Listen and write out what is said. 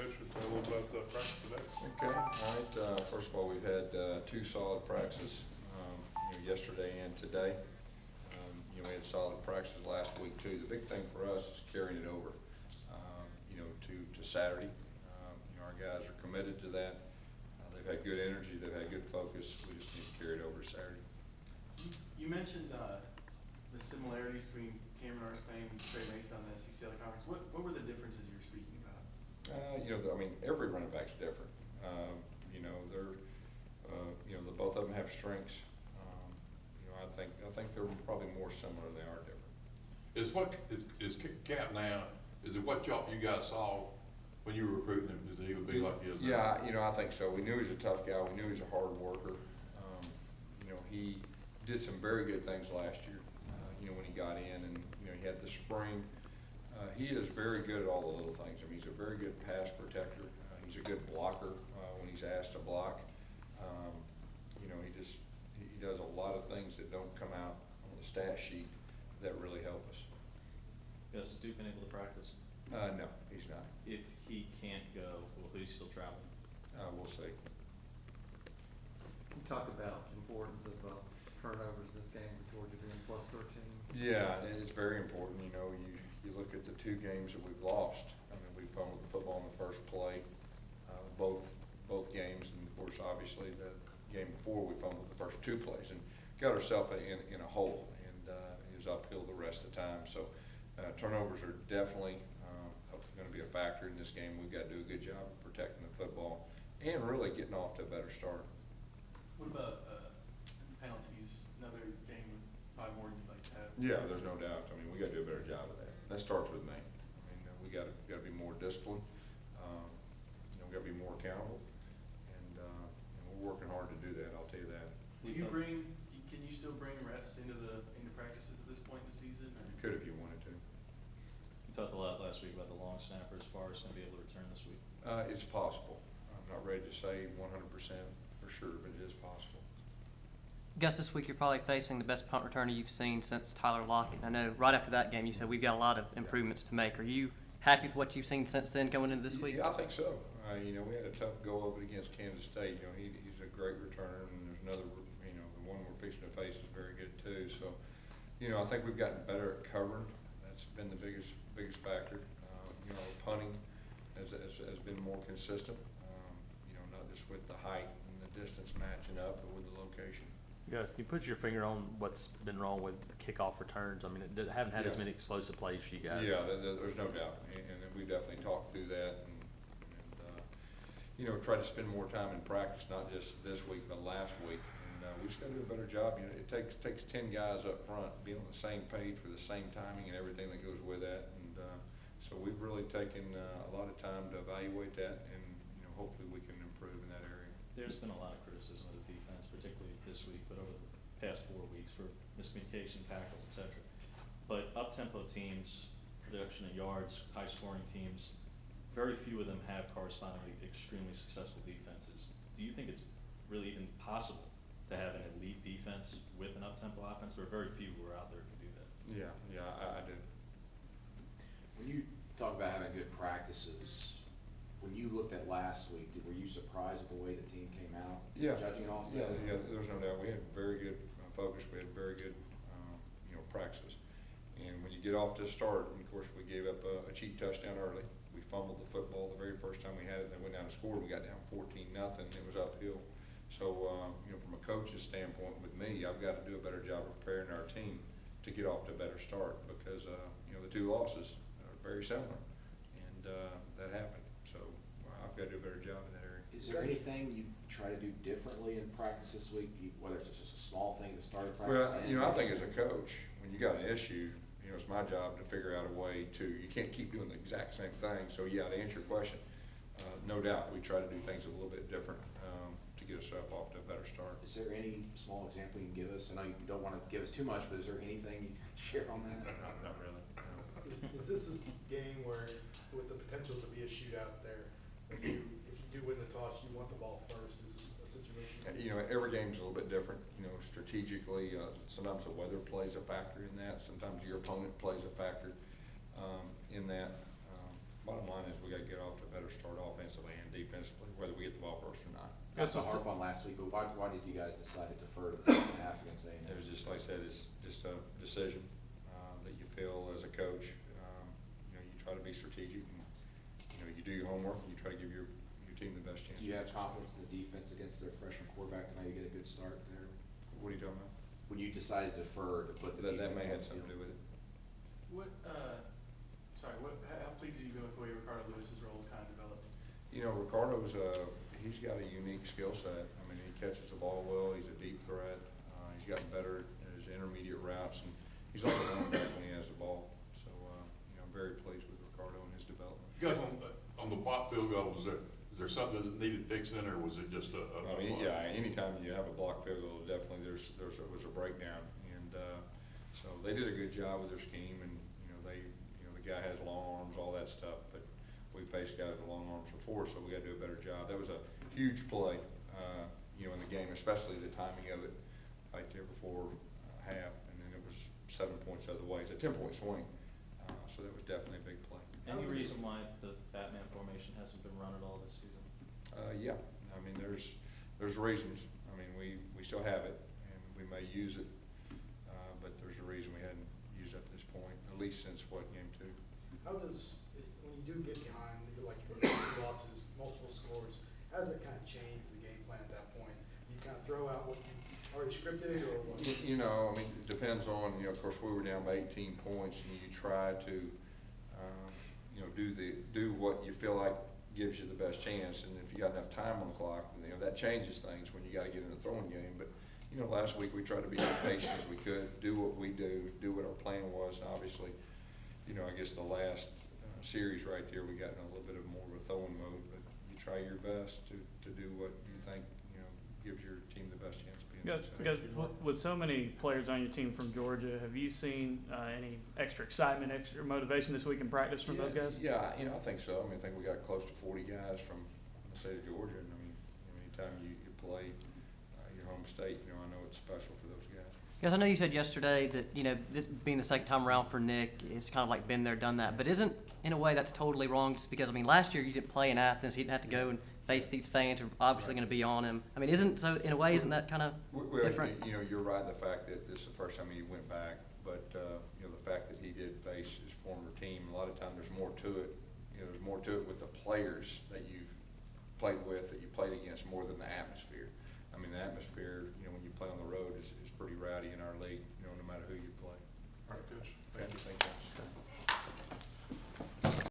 Coach, would tell a little about practice today. Okay, all right. First of all, we've had two solid practices, yesterday and today. We had solid practices last week too. The big thing for us is carrying it over, to Saturday. Our guys are committed to that. They've had good energy. They've had good focus. We just need to carry it over to Saturday. You mentioned the similarities between Cameron Spain and Trey Mason on the SEC conference. What were the differences you were speaking about? Every running back's different. Both of them have strengths. I think they're probably more similar than they are different. Is Cap now? Is it what you guys saw when you were recruiting him? Is he would be like he is now? Yeah, I think so. We knew he was a tough guy. We knew he was a hard worker. He did some very good things last year. When he got in, and he had the spring. He is very good at all the little things. I mean, he's a very good pass protector. He's a good blocker when he's asked to block. He does a lot of things that don't come out on the stat sheet that really help us. Gus, has Duke been able to practice? No, he's not. If he can't go, will he still travel? We'll see. You talked about the importance of turnovers in this game with Georgia being plus 13. Yeah, and it's very important. You look at the two games that we've lost. I mean, we fumbled the football in the first play, both games, and of course, obviously, the game before we fumbled the first two plays and got ourselves in a hole, and it was uphill the rest of the time. So turnovers are definitely going to be a factor in this game. We've got to do a good job of protecting the football and really getting off to a better start. What about penalties? Another game with 5 more you'd like to have? Yeah, there's no doubt. I mean, we got to do a better job of that. That starts with me. I mean, we got to be more disciplined. We got to be more accountable, and we're working hard to do that. I'll tell you that. Can you still bring refs into practices at this point in the season? Or? You could if you wanted to. You talked a lot last week about the long snapper as far as going to be able to return this week. It's possible. I'm not ready to say 100% for sure, but it is possible. Gus, this week you're probably facing the best punt returner you've seen since Tyler Lockett. I know right after that game you said we've got a lot of improvements to make. Are you happy with what you've seen since then going into this week? Yeah, I think so. We had a tough go of it against Kansas State. He's a great returner, and there's another, the one we're fixing to face is very good too. So, I think we've gotten better at covering. That's been the biggest factor. Punting has been more consistent. Not just with the height and the distance matching up, but with the location. Yes, can you put your finger on what's been wrong with kickoff returns? I mean, haven't had as many explosive plays for you guys. Yeah, there's no doubt, and we definitely talked through that, and try to spend more time in practice, not just this week, but last week. And we just got to do a better job. It takes 10 guys up front being on the same page with the same timing and everything that goes with that. And so we've really taken a lot of time to evaluate that, and hopefully we can improve in that area. There's been a lot of criticism of the defense, particularly this week, but over the past 4 weeks for miscommunication, tackles, etc. But up-tempo teams, production of yards, high-scoring teams, very few of them have correspondingly extremely successful defenses. Do you think it's really even possible to have an elite defense with an up-tempo offense? There are very few who are out there who can do that. Yeah, I do. When you talk about having good practices, when you looked at last week, were you surprised with the way the team came out? Yeah. Judging it off Yeah, that? there's no doubt. We had very good focus. We had very good, practices. And when you get off to start, and of course, we gave up a cheap touchdown early. We fumbled the football the very first time we had it. They went down and scored. We got down 14-0. It was uphill. So, from a coach's standpoint with me, I've got to do a better job of preparing our team to get off to a better start because, the two losses are very similar. And that happened. So, I've got to do a better job in that area. Is there anything you try to do differently in practice this week, whether it's just a small thing to start practice? Well, I think as a coach, when you got an issue, it's my job to figure out a way to, you can't keep doing the exact same thing. So yeah, to answer your question, no doubt we try to do things a little bit different to get us off to a better start. Is there any small example you can give us? I know you don't want to give us too much, but is there anything you can share on that? Not really. No. Is this a game where, with the potential to be a shootout there, if you do win the toss, you want the ball first? Is this a situation? Every game's a little bit different. Strategically, sometimes the weather plays a factor in that. Sometimes your opponent plays a factor in that. Bottom line is we got to get off to a better start offensively and defensively, whether we get the ball first or not. Not to harp on last week, but why did you guys decide to defer to the second half against A&M? It was just, like I said, it's just a decision, that you feel as a coach, you know, you try to be strategic and, you know, you do your homework and you try to give your team the best chance. Do you have confidence in the defense against their freshman quarterback to maybe get a good start there? What are you talking about? When you decided to defer to put the That defense may on have the something to do field? with it. How pleased are you been with the way Ricardo Lewis's role kind of developed? You know, Ricardo's, he's got a unique skill set. I mean, he catches the ball well, he's a deep threat, he's gotten better at his intermediate routes, and he's also running back when he has the ball. So, you know, I'm very pleased with Ricardo and his development. You guys, on the block field goal, is there something that needed fixing, or was it just I mean, yeah, anytime you have a block field goal, definitely was a breakdown. And, so they did a good job with their scheme, and, you know, the guy has long arms, all that stuff, but we faced guys with long arms before, so we gotta do a better job. That was a huge play, you know, in the game, especially the timing of it right there before half, and then it was 7 points other way. It's a 10-point swing, so that was definitely a big play. Any reason why the Batman formation hasn't been run at all this season? Yeah, I mean, there's reasons. I mean, we still have it, and we may use it, but there's a reason we hadn't used it at this point, at least since game 2. How does, when you do get behind, like two losses, multiple scores, how does it kind of change the game plan at that point? You kind of throw out what you already scripted, or what? You know, I mean, it depends on, you know, of course, we were down by 18 points, and you try to, you know, do what you feel like gives you the best chance, and if you got enough time on the clock, you know, that changes things when you got to get in a throwing game. But, you know, last week we tried to be as patient as we could, do what we do what our plan was, and obviously, you know, I guess the last series right there, we got in a little bit of more of a throwing mode, but you try your best to do what you think, you know, gives your team the best chance of being successful. With so many players on your team from Georgia, have you seen any extra excitement, extra motivation this week in practice from those guys? Yeah, you know, I think so. I mean, I think we got close to 40 guys from the state of Georgia, and I mean, anytime you play your home state, you know, I know it's special for those guys. Guys, I know you said yesterday that, you know, this being the second time around for Nick, it's kind of like been there, done that. But isn't, in a way, that's totally wrong just because, I mean, last year you didn't play in Athens. He didn't have to go and face these fans who are obviously going to be on him. I mean, in a way, isn't that kind of different? You know, you're right in the fact that this is the first time he went back. But, you know, the fact that he did face his former team, a lot of times there's more to it. You know, there's more to it with the players that you've played with, that you played against, more than the atmosphere. I mean, the atmosphere, you know, when you play on the road is pretty rowdy in our league, you know, no matter who you play. All right, Coach. Thank you.